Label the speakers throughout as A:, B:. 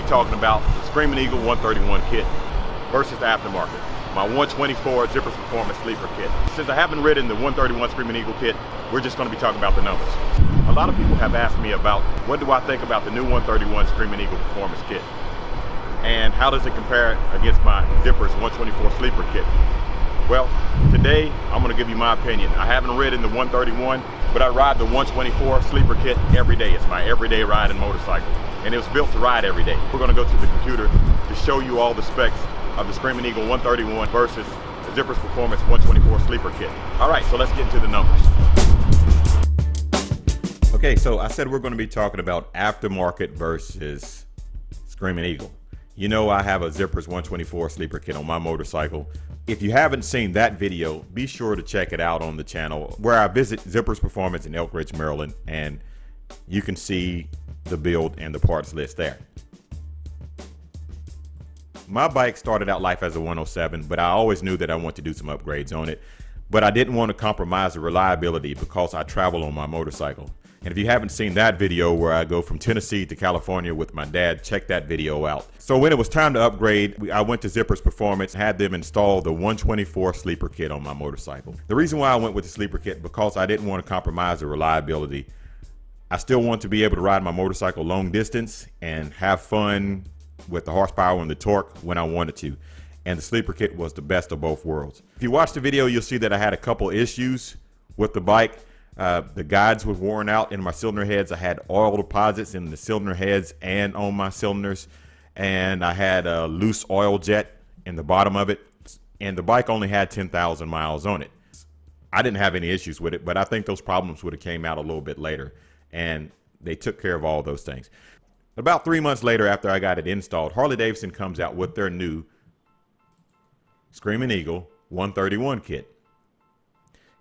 A: talking about the Screaming Eagle 131 kit versus the Aftermarket, my 124 Zippers Performance Sleeper kit. Since I haven't ridden the 131 Screaming Eagle kit, we're just going to be talking about the numbers. A lot of people have asked me about what do I think about the new 131 Screaming Eagle Performance kit, and how does it compare against my Zippers 124 Sleeper kit. Well, today I'm going to give you my opinion. I haven't ridden the 131, but I ride the 124 Sleeper kit every day. It's my everyday riding motorcycle, and it was built to ride every day. We're going to go to the computer to show you all the specs of the Screaming Eagle 131 versus the Zippers Performance 124 Sleeper kit. All right, so let's get into the numbers. Okay, so I said we're going to be talking about Aftermarket versus Screaming Eagle. You know, I have a Zippers 124 Sleeper kit on my motorcycle. If you haven't seen that video, be sure to check it out on the channel where I visit Zippers Performance in Elk Ridge, Maryland, and you can see the build and the parts list there. My bike started out life as a 107, but I always knew that I wanted to do some upgrades on it, but I didn't want to compromise the reliability because I travel on my motorcycle. And if you haven't seen that video where I go from Tennessee to California with my dad, check that video out. So when it was time to upgrade, I went to Zippers Performance, had them install the 124 Sleeper kit on my motorcycle. The reason why I went with the Sleeper kit, because I didn't want to compromise the reliability. I still want to be able to ride my motorcycle long distance and have fun with the horsepower and the torque when I wanted to. And the Sleeper kit was the best of both worlds. If you watch the video, you'll see that I had a couple issues with the bike. The guides were worn out in my cylinder heads. I had oil deposits in the cylinder heads and on my cylinders, and I had a loose oil jet in the bottom of it, and the bike only had 10,000 miles on it. I didn't have any issues with it, but I think those problems would have came out a little bit later, and they took care of all those things. About 3 months later, after I got it installed, Harley-Davidson comes out with their new Screaming Eagle 131 kit,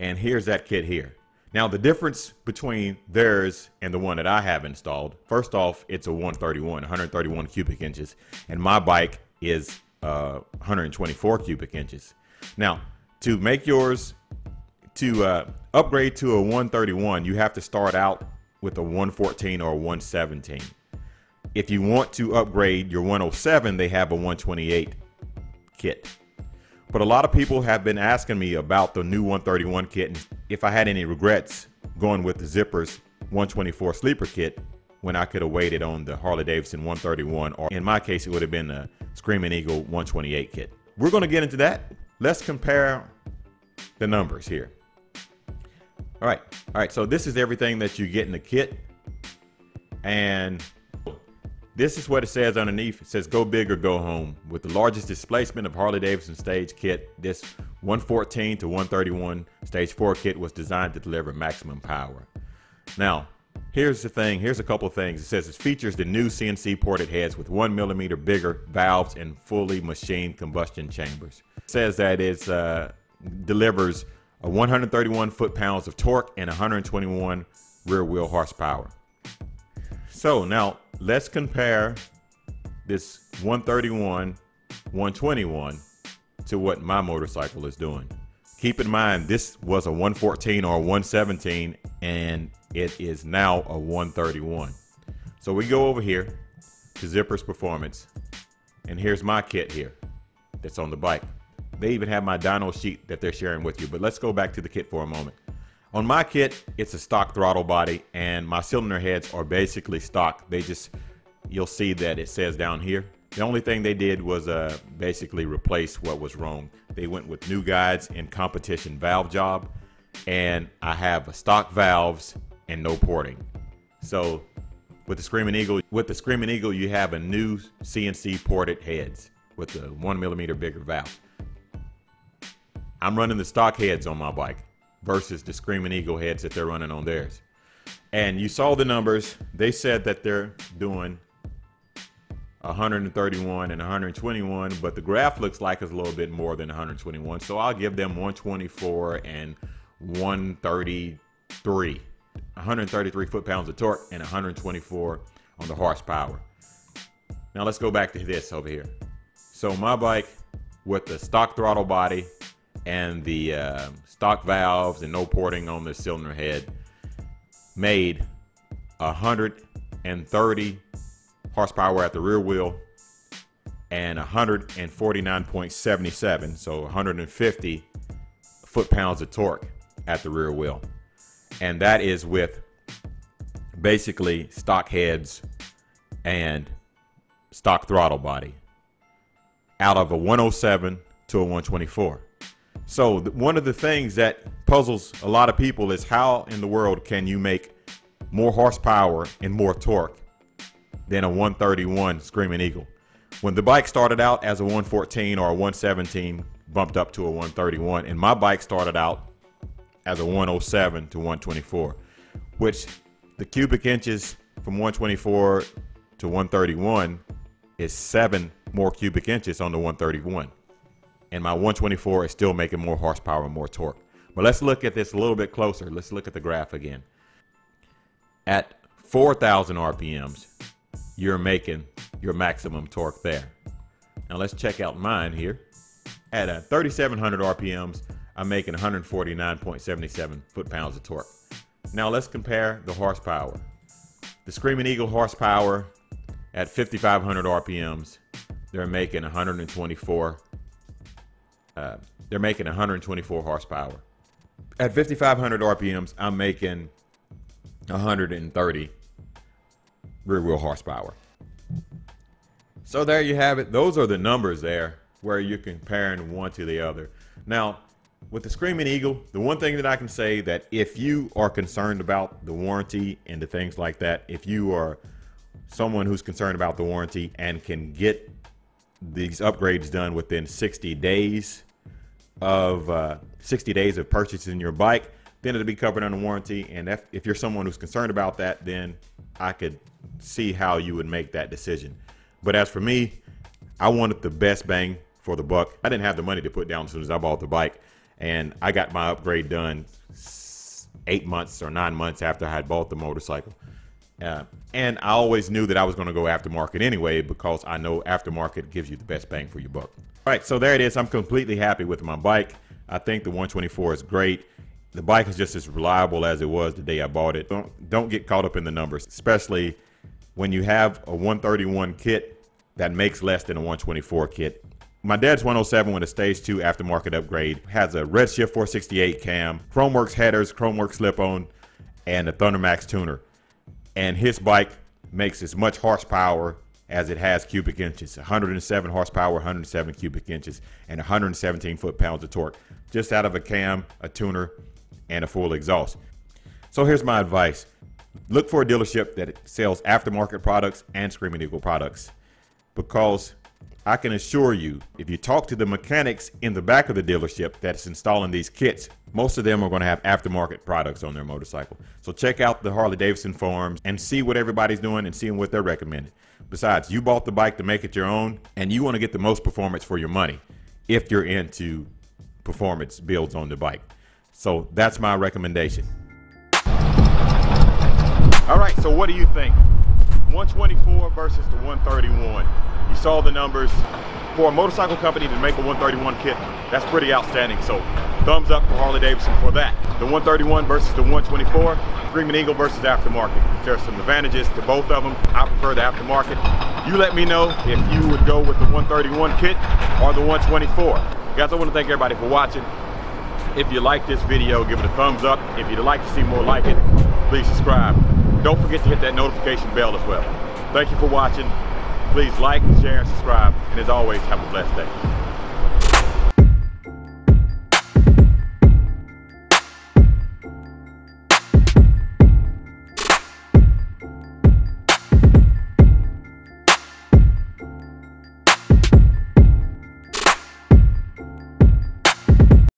A: and here's that kit here. Now, the difference between theirs and the one that I have installed, first off, it's a 131 cubic inches, and my bike is 124 cubic inches. Now, to make yours, to upgrade to a 131, you have to start out with a 114 or a 117. If you want to upgrade your 107, they have a 128 kit. But a lot of people have been asking me about the new 131 kit and if I had any regrets going with the Zippers 124 Sleeper kit when I could have waited on the Harley-Davidson 131, or in my case, it would have been the Screaming Eagle 128 kit. We're going to get into that. Let's compare the numbers here. All right, so this is everything that you get in the kit. And this is what it says underneath. It says, go big or go home. With the largest displacement of Harley-Davidson stage kit, this 114 to 131 stage 4 kit was designed to deliver maximum power. Now, here's the thing. Here's a couple of things. It says it features the new Cnc Ported Heads with 1 millimeter bigger valves and fully machined combustion chambers. It says that it delivers 131 foot-pounds of torque and 121 rear wheel horsepower. So now let's compare this 131, 121 to what my motorcycle is doing. Keep in mind, this was a 114 or a 117, and it is now a 131. So we go over here to Zippers Performance, and here's my kit here that's on the bike. They even have my dyno sheet that they're sharing with you, but let's go back to the kit for a moment. On my kit, it's a stock throttle body, and my cylinder heads are basically stock. You'll see that it says down here. The only thing they did was basically replace what was wrong. They went with new guides and competition valve job, and I have stock valves and no porting. So with the Screaming Eagle, you have a new CNC Ported Heads with the 1 millimeter bigger valve. I'm running the stock heads on my bike versus the Screaming Eagle heads that they're running on theirs. And you saw the numbers. They said that they're doing 131 and 121, but the graph looks like it's a little bit more than 121. So I'll give them 124 and 133. 133 foot-pounds of torque and 124 on the horsepower. Now let's go back to this over here. So my bike with the stock throttle body and the stock valves and no porting on the cylinder head made 130 horsepower at the rear wheel and 149.77, so 150 foot-pounds of torque at the rear wheel. And that is with basically stock heads and stock throttle body out of a 107 to a 124. So one of the things that puzzles a lot of people is how in the world can you make more horsepower and more torque than a 131 Screaming Eagle? When the bike started out as a 114 or a 117, bumped up to a 131, and my bike started out as a 107 to 124, which the cubic inches from 124 to 131 is 7 more cubic inches on the 131. And my 124 is still making more horsepower and more torque. But let's look at this a little bit closer. Let's look at the graph again. At 4,000 RPMs, you're making your maximum torque there. Now let's check out mine here. At 3,700 RPMs, I'm making 149.77 foot-pounds of torque. Now let's compare the horsepower. The Screaming Eagle horsepower at 5,500 RPMs, they're making 124. They're making 124 horsepower. At 5,500 RPMs, I'm making 130 rear wheel horsepower. So there you have it. Those are the numbers there where you're comparing one to the other. Now, with the Screaming Eagle, the one thing that I can say that if you are concerned about the warranty and the things like that, if you are someone who's concerned about the warranty and can get these upgrades done within 60 days of purchasing your bike, then it'll be covered under warranty. And if you're someone who's concerned about that, then I could see how you would make that decision. But as for me, I wanted the best bang for the buck. I didn't have the money to put down as soon as I bought the bike, and I got my upgrade done 8 months or 9 months after I had bought the motorcycle. And I always knew that I was going to go aftermarket anyway, because I know aftermarket gives you the best bang for your buck. All right, so there it is. I'm completely happy with my bike. I think the 124 is great. The bike is just as reliable as it was the day I bought it. Don't get caught up in the numbers, especially when you have a 131 kit that makes less than a 124 kit. My dad's 107 with a stage 2 aftermarket upgrade has a Redshift 468 cam, Chromeworks headers, Chromeworks slip-on, and a Thundermax tuner. And his bike makes as much horsepower as it has cubic inches. 107 horsepower, 107 cubic inches, and 117 foot-pounds of torque, just out of a cam, a tuner, and a full exhaust. So here's my advice. Look for a dealership that sells aftermarket products and Screaming Eagle products, because I can assure you, if you talk to the mechanics in the back of the dealership that's installing these kits, most of them are going to have aftermarket products on their motorcycle. So check out the Harley-Davidson forums and see what everybody's doing and seeing what they're recommending. Besides, you bought the bike to make it your own, and you want to get the most performance for your money if you're into performance builds on the bike. So that's my recommendation. All right, so what do you think? 124 versus the 131. You saw the numbers. For a motorcycle company to make a 131 kit, that's pretty outstanding. So thumbs up for Harley-Davidson for that. The 131 versus the 124, Screaming Eagle versus aftermarket. There's some advantages to both of them. I prefer the aftermarket. You let me know if you would go with the 131 kit or the 124. Guys, I want to thank everybody for watching. If you like this video, give it a thumbs up. If you'd like to see more like it, please subscribe. Don't forget to hit that notification bell as well. Thank you for watching. Please like, share, and subscribe. And as always, have a blessed day.